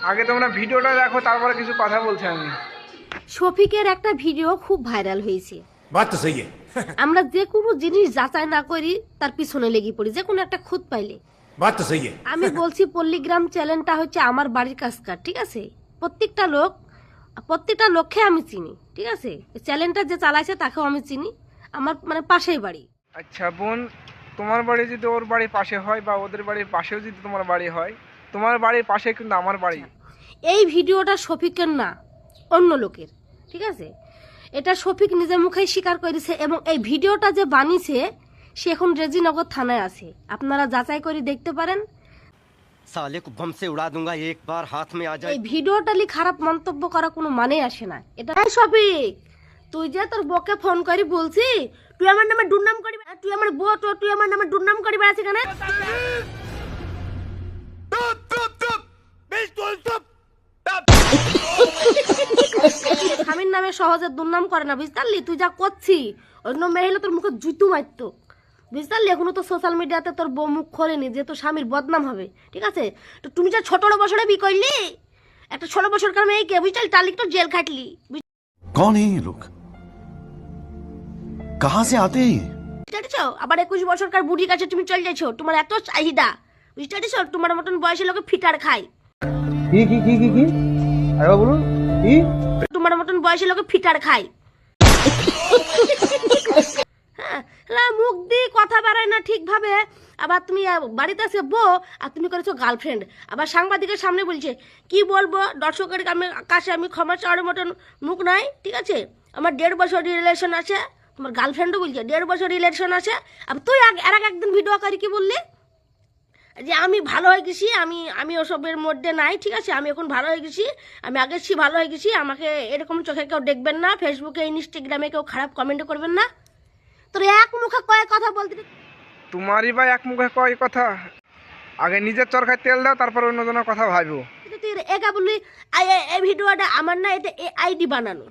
আগে তোমরা ভিডিওটা দেখো, তারপরে কিছু কথা বলছি আমি। শফিকের একটা ভিডিও খুব ভাইরাল হয়েছে। बात तो सही है। আমরা যে কোনো জিনিস যাচাই না করি তার পিছনে লেগে পড়ি, যে কোনো একটা খুঁত পাইলে। बात तो सही है। আমি বলছি পল্লীগ্রাম চ্যানেলটা হচ্ছে আমার বাড়ির কাছকার, ঠিক আছে? প্রত্যেকটা লোককে আমি চিনি, ঠিক আছে? চ্যানেলটা যে চালাইছে তাকেও আমি চিনি, আমার মানে পাশেই বাড়ি। আচ্ছা বোন, তোমার বাড়ি যদি ওর বাড়ির পাশে হয় বা ওদের বাড়ির পাশেও যদি তোমার বাড়ি হয়, তোমার বাড়ির পাশে কিন্তু আমার বাড়ি। এই ভিডিওটা শফিকের না, অন্য লোকের, ঠিক আছে? এটা শফিক নিজের মুখেই স্বীকার করেছে এবং এই ভিডিওটা যে বানিয়েছে সে এখন রেজিনগর থানায় আছে, আপনারা যাচাই করে দেখতে পারেন। साले को बम से उड़ा दूंगा एक बार हाथ में आ जाए। এই ভিডিওটা নিয়ে খারাপ মন্তব্য করা কোনো মানে আসে না। এটা এই শফিক, তুই যে তোর বউকে ফোন করি বলছি তুই আমার নামে দুর্নাম করি, তুই আমার বউ তো তুই আমার নামে দুর্নাম করি বেড়াচ্ছিস কেন? স্বামীর নামে সহজে দুর্নাম করে না, বুঝতে পারলি? তুই যা করছি অন্য মেয়ে হলে তোর মুখে জুতো মারতো, বুঝতে পারলি? এখনো তো সোশ্যাল মিডিয়াতে তোর বউ মুখ খোলেনি যে তোর স্বামীর বদনাম হবে, ঠিক আছে? তো তুমি যা ছোট বছরে বি করলি, একটা 16 বছরকার মেয়েকে বুঝতে টালি তো জেল খাটলি। कौन है ये लोग? कहाँ से आते हैं? বুঝতে পারছো? আবার 21 বছরকার বুড়ির কাছে তুমি চলে যাচ্ছ, তোমার এত চাহিদা, বুঝতে পারছো? তোমার মতন বয়সী লোকে ফিটার খায়। কি আরে বলুন কি? তোমার মতন বয়সী লোকে ফিটার খায়। হ্যাঁ, মুখ দিয়ে কথা বেরায় না ঠিকভাবে, আবার তুমি বাড়িতে আসে বউ আর তুমি করেছো গার্লফ্রেন্ড, আবার সাংবাদিকের সামনে বলছে কি বলবো দর্শকের কাছে আমি ক্ষমা চাওয়ার মতন মুখ নাই, ঠিক আছে? আমার 1.5 বছর রিলেশন আছে, তোমার গার্লফ্রেন্ডও বলছে 1.5 বছর রিলেশন আছে। আর তুই একদিন ভিডিও করে কি বললি যে আমি ভালো হয়ে গেছি, আমি ওসবের মধ্যে নাই, ঠিক আছে? আমি এখন ভালো হয়ে গেছি, আমি আগের চেয়ে ভালো হয়ে গেছি, আমাকে এরকম চোখে কেউ দেখবেন না, ফেসবুকে ইনস্টাগ্রামে কেউ খারাপ কমেন্ট করবেন না। তোর এক মুখে কয়েক কথা বলতে, তোমারই বা এক মুখে কয় কথা? আগে নিজের চরকায় তেল দাও, তারপর অন্যজনের কথা ভাবো। তুই একা বললি এই ভিডিওটা আমার না, এটা আইডি বানানো,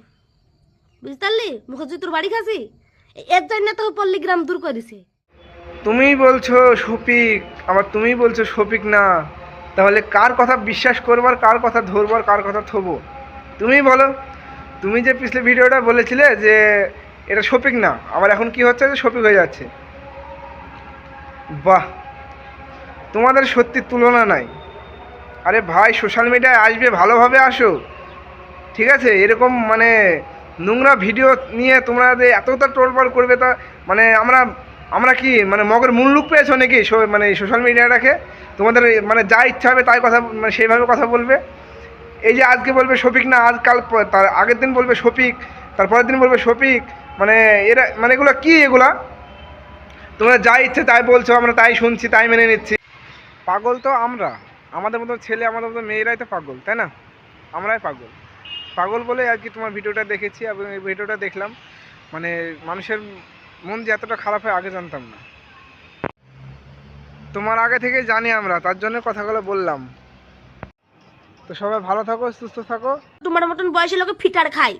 বুঝতে পারলি? মুখে তুই তোর বাড়ি খাসি, এর জন্য তো পল্লীগ্রাম দূর করেছে। তুমি বলছো শফিক, আবার তুমি বলছো শফিক না, তাহলে কার কথা বিশ্বাস করবার, কার কথা ধরবার, কার কথা থবো? তুমি বলো। তুমি যে পিছলে ভিডিওটা বলেছিলে যে এটা শফিক না, আবার এখন কি হচ্ছে যে শফিক হয়ে যাচ্ছে। বাহ, তোমাদের সত্যি তুলনা নাই। আরে ভাই, সোশ্যাল মিডিয়ায় আসবে ভালোভাবে আসো, ঠিক আছে? এরকম মানে নোংরা ভিডিও নিয়ে তোমরা যে এতটা ট্রোলপাল করবে, তা মানে আমরা কি মানে মগের মুল্লুক পেয়েছো নাকি? মানে সোশ্যাল মিডিয়াটাকে তোমাদের মানে যা ইচ্ছা হবে তাই কথা, মানে সেইভাবে কথা বলবে। এই যে আজকে বলবে শফিক না, আজকাল তার আগের দিন বলবে শফিক, তারপরের দিন বলবে শফিক, মানে এরা মানে এগুলো কি? এগুলা তোমরা যা ইচ্ছে তাই বলছো, আমরা তাই শুনছি, তাই মেনে নিচ্ছি। পাগল তো আমরা, আমাদের মতো ছেলে, আমাদের মতো মেয়েরাই তো পাগল, তাই না? আমরাই পাগল বলে আর কি তোমার ভিডিওটা দেখেছি এবং এই ভিডিওটা দেখলাম। মানে মানুষের মন যে এতটা খারাপ হয় আগে জানতাম না। তোমার আগে থেকে জানি আমরা, তার জন্য কথাগুলো বললাম। তো সবাই ভালো থাকো, সুস্থ থাকো। তোমার মতন বয়সী লোকে ফিটার খায়।